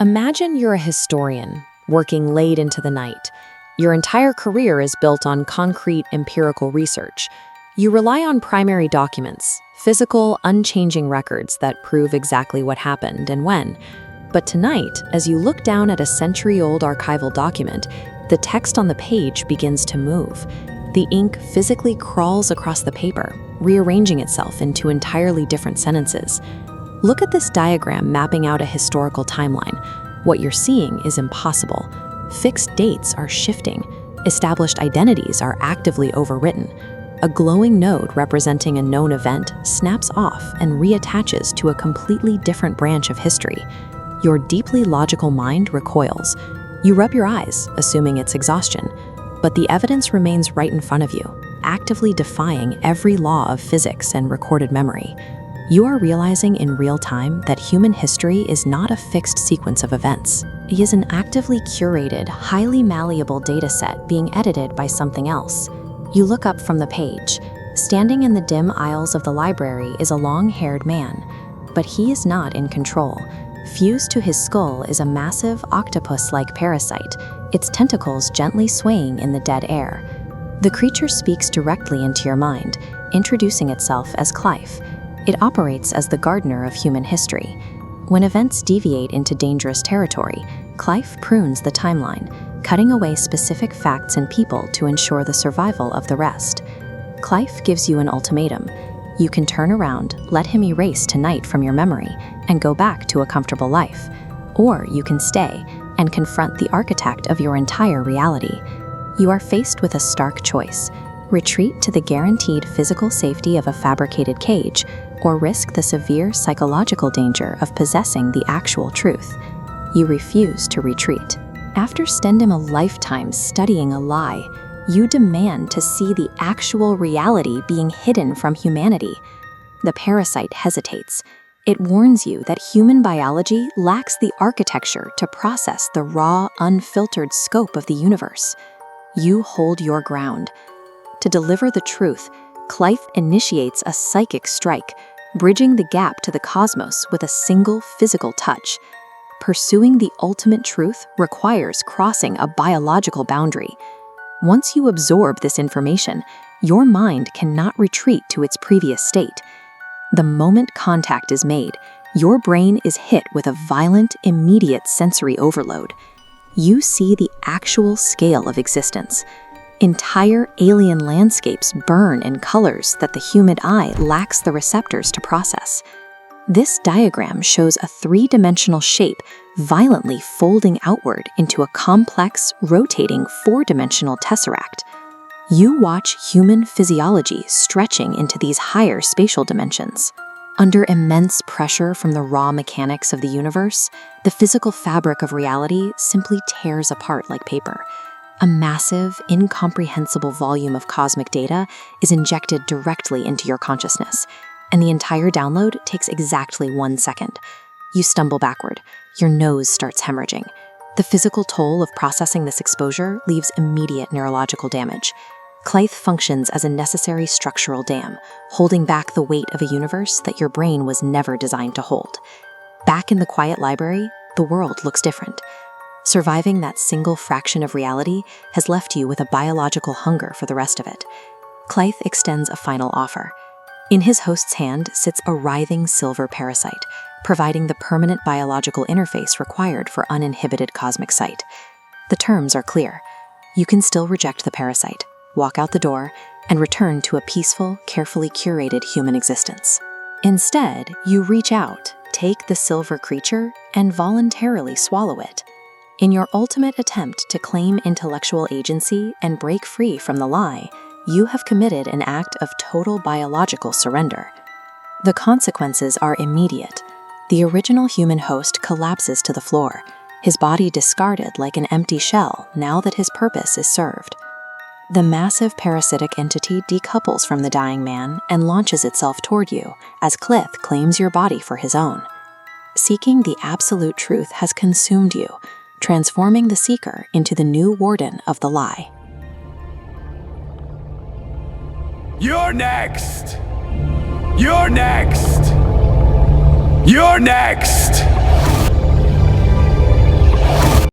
Imagine you're a historian, working late into the night. Your entire career is built on concrete empirical research. You rely on primary documents, physical, unchanging records that prove exactly what happened and when. But tonight, as you look down at a century-old archival document, the text on the page begins to move. The ink physically crawls across the paper, rearranging itself into entirely different sentences. Look at this diagram mapping out a historical timeline. What you're seeing is impossible. Fixed dates are shifting. Established identities are actively overwritten. A glowing node representing a known event snaps off and reattaches to a completely different branch of history. Your deeply logical mind recoils. You rub your eyes, assuming it's exhaustion. But the evidence remains right in front of you, actively defying every law of physics and recorded memory. You are realizing in real time that human history is not a fixed sequence of events. It is an actively curated, highly malleable dataset being edited by something else. You look up from the page. Standing in the dim aisles of the library is a long-haired man, but he is not in control. Fused to his skull is a massive octopus-like parasite, its tentacles gently swaying in the dead air. The creature speaks directly into your mind, introducing itself as Klyth. It operates as the gardener of human history. When events deviate into dangerous territory, Klyth prunes the timeline, cutting away specific facts and people to ensure the survival of the rest. Klyth gives you an ultimatum. You can turn around, let him erase tonight from your memory, and go back to a comfortable life. Or you can stay and confront the architect of your entire reality. You are faced with a stark choice. Retreat to the guaranteed physical safety of a fabricated cage, or risk the severe psychological danger of possessing the actual truth. You refuse to retreat. After spending a lifetime studying a lie, you demand to see the actual reality being hidden from humanity. The parasite hesitates. It warns you that human biology lacks the architecture to process the raw, unfiltered scope of the universe. You hold your ground. To deliver the truth, Klyth initiates a psychic strike, bridging the gap to the cosmos with a single physical touch. Pursuing the ultimate truth requires crossing a biological boundary. Once you absorb this information, your mind cannot retreat to its previous state. The moment contact is made, your brain is hit with a violent, immediate sensory overload. You see the actual scale of existence. Entire alien landscapes burn in colors that the human eye lacks the receptors to process. This diagram shows a three-dimensional shape violently folding outward into a complex, rotating four-dimensional tesseract. You watch human physiology stretching into these higher spatial dimensions. Under immense pressure from the raw mechanics of the universe, the physical fabric of reality simply tears apart like paper. A massive, incomprehensible volume of cosmic data is injected directly into your consciousness, and the entire download takes exactly 1 second. You stumble backward. Your nose starts hemorrhaging. The physical toll of processing this exposure leaves immediate neurological damage. Klyth functions as a necessary structural dam, holding back the weight of a universe that your brain was never designed to hold. Back in the quiet library, the world looks different. Surviving that single fraction of reality has left you with a biological hunger for the rest of it. Klyth extends a final offer. In his host's hand sits a writhing silver parasite, providing the permanent biological interface required for uninhibited cosmic sight. The terms are clear. You can still reject the parasite, walk out the door, and return to a peaceful, carefully curated human existence. Instead, you reach out, take the silver creature, and voluntarily swallow it. In your ultimate attempt to claim intellectual agency and break free from the lie, you have committed an act of total biological surrender. The consequences are immediate. The original human host collapses to the floor, his body discarded like an empty shell now that his purpose is served. The massive parasitic entity decouples from the dying man and launches itself toward you as Klyth claims your body for his own. Seeking the absolute truth has consumed you, transforming the seeker into the new warden of the lie. You're next! You're next! You're next!